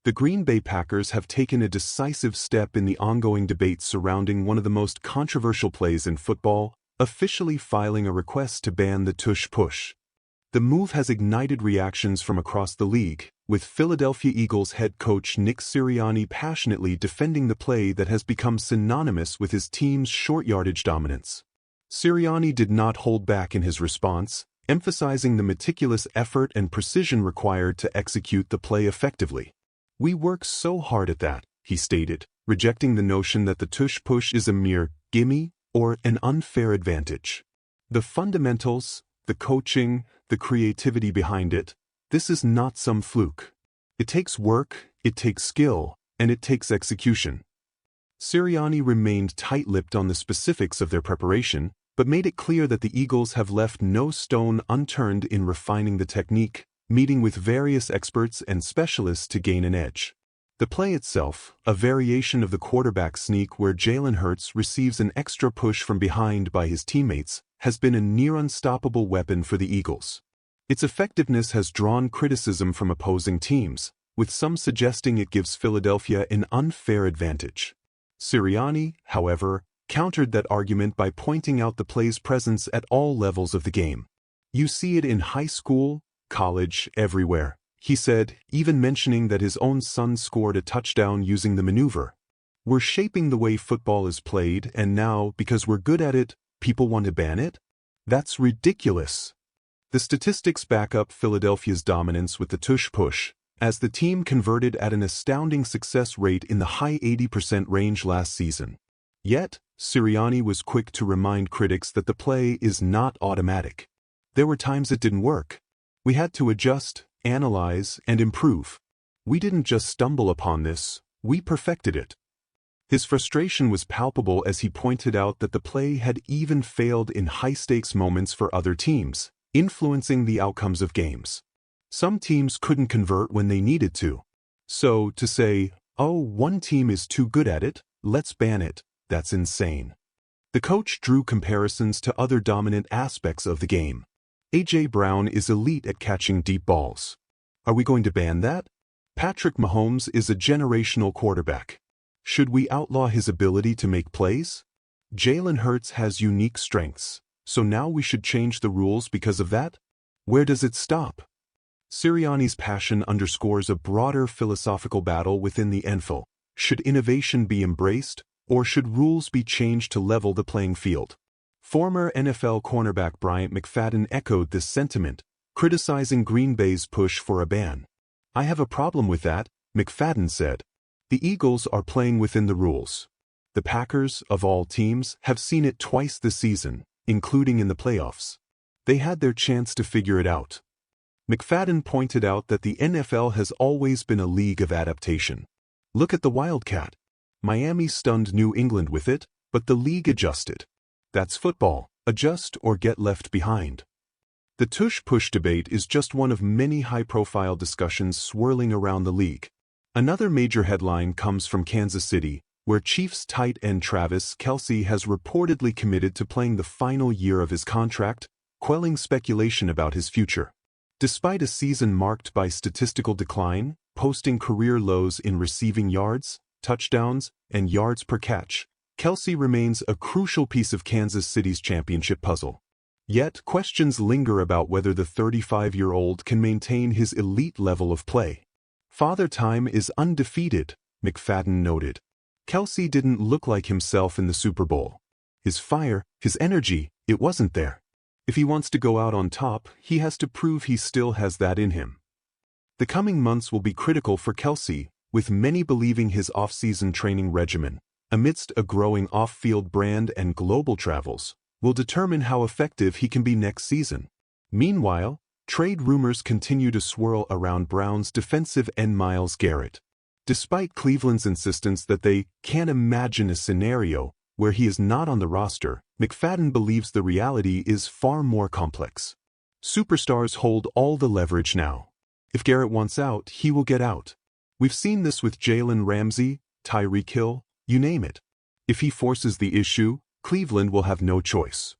The Green Bay Packers have taken a decisive step in the ongoing debate surrounding one of the most controversial plays in football, officially filing a request to ban the Tush Push. The move has ignited reactions from across the league, with Philadelphia Eagles head coach Nick Sirianni passionately defending the play that has become synonymous with his team's short-yardage dominance. Sirianni did not hold back in his response, emphasizing the meticulous effort and precision required to execute the play effectively. "We work so hard at that," he stated, rejecting the notion that the Tush Push is a mere gimme or an unfair advantage. The fundamentals, the coaching, the creativity behind it, this is not some fluke. It takes work, it takes skill, and it takes execution. Sirianni remained tight-lipped on the specifics of their preparation, but made it clear that the Eagles have left no stone unturned in refining the technique, meeting with various experts and specialists to gain an edge. The play itself, a variation of the quarterback sneak where Jalen Hurts receives an extra push from behind by his teammates, has been a near-unstoppable weapon for the Eagles. Its effectiveness has drawn criticism from opposing teams, with some suggesting it gives Philadelphia an unfair advantage. Sirianni, however, countered that argument by pointing out the play's presence at all levels of the game. "You see it in high school, college, everywhere," he said, even mentioning that his own son scored a touchdown using the maneuver. "We're shaping the way football is played, and now, because we're good at it, people want to ban it? That's ridiculous." The statistics back up Philadelphia's dominance with the Tush Push, as the team converted at an astounding success rate in the high 80% range last season. Yet, Sirianni was quick to remind critics that the play is not automatic. There were times it didn't work. "We had to adjust, analyze, and improve. We didn't just stumble upon this, we perfected it." His frustration was palpable as he pointed out that the play had even failed in high-stakes moments for other teams, influencing the outcomes of games. Some teams couldn't convert when they needed to. So, to say, "Oh, one team is too good at it, let's ban it," that's insane. The coach drew comparisons to other dominant aspects of the game. A.J. Brown is elite at catching deep balls. Are we going to ban that? Patrick Mahomes is a generational quarterback. Should we outlaw his ability to make plays? Jalen Hurts has unique strengths, so now we should change the rules because of that? Where does it stop? Sirianni's passion underscores a broader philosophical battle within the NFL. Should innovation be embraced, or should rules be changed to level the playing field? Former NFL cornerback Bryant McFadden echoed this sentiment, criticizing Green Bay's push for a ban. "I have a problem with that," McFadden said. "The Eagles are playing within the rules. The Packers, of all teams, have seen it twice this season, including in the playoffs. They had their chance to figure it out." McFadden pointed out that the NFL has always been a league of adaptation. Look at the Wildcat. Miami stunned New England with it, but the league adjusted. That's football, adjust or get left behind. The Tush Push debate is just one of many high-profile discussions swirling around the league. Another major headline comes from Kansas City, where Chiefs tight end Travis Kelce has reportedly committed to playing the final year of his contract, quelling speculation about his future. Despite a season marked by statistical decline, posting career lows in receiving yards, touchdowns, and yards per catch, Kelce remains a crucial piece of Kansas City's championship puzzle. Yet, questions linger about whether the 35-year-old can maintain his elite level of play. "Father Time is undefeated," McFadden noted. Kelce didn't look like himself in the Super Bowl. His fire, his energy, it wasn't there. If he wants to go out on top, he has to prove he still has that in him. The coming months will be critical for Kelce, with many believing his off-season training regimen, amidst a growing off-field brand and global travels, will determine how effective he can be next season. Meanwhile, trade rumors continue to swirl around Browns defensive end Myles Garrett. Despite Cleveland's insistence that they can't imagine a scenario where he is not on the roster, McFadden believes the reality is far more complex. Superstars hold all the leverage now. If Garrett wants out, he will get out. We've seen this with Jalen Ramsey, Tyreek Hill, you name it. If he forces the issue, Cleveland will have no choice.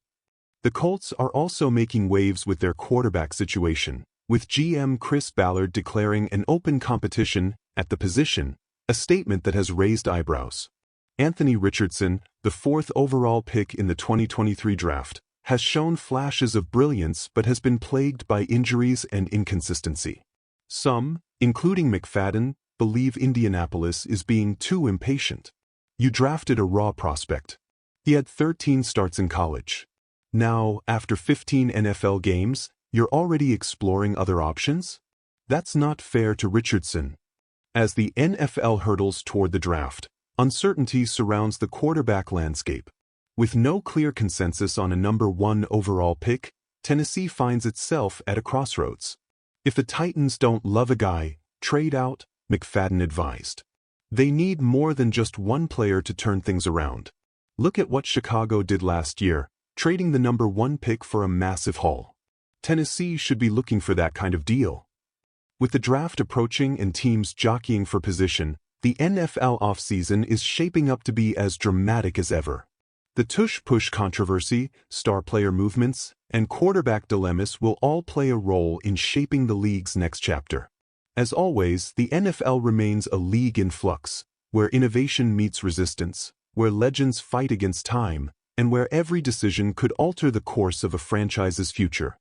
The Colts are also making waves with their quarterback situation, with GM Chris Ballard declaring an open competition At the position, a statement that has raised eyebrows. Anthony Richardson, the 4th overall pick in the 2023 draft, has shown flashes of brilliance but has been plagued by injuries and inconsistency. Some, including McFadden, believe Indianapolis is being too impatient. You drafted a raw prospect. He had 13 starts in college. Now, after 15 NFL games, you're already exploring other options? That's not fair to Richardson. As the NFL hurdles toward the draft, uncertainty surrounds the quarterback landscape. With no clear consensus on a number 1 overall pick, Tennessee finds itself at a crossroads. If the Titans don't love a guy, trade out, McFadden advised. They need more than just one player to turn things around. Look at what Chicago did last year, trading the number 1 pick for a massive haul. Tennessee should be looking for that kind of deal. With the draft approaching and teams jockeying for position, the NFL offseason is shaping up to be as dramatic as ever. The Tush Push controversy, star player movements, and quarterback dilemmas will all play a role in shaping the league's next chapter. As always, the NFL remains a league in flux, where innovation meets resistance, where legends fight against time, and where every decision could alter the course of a franchise's future.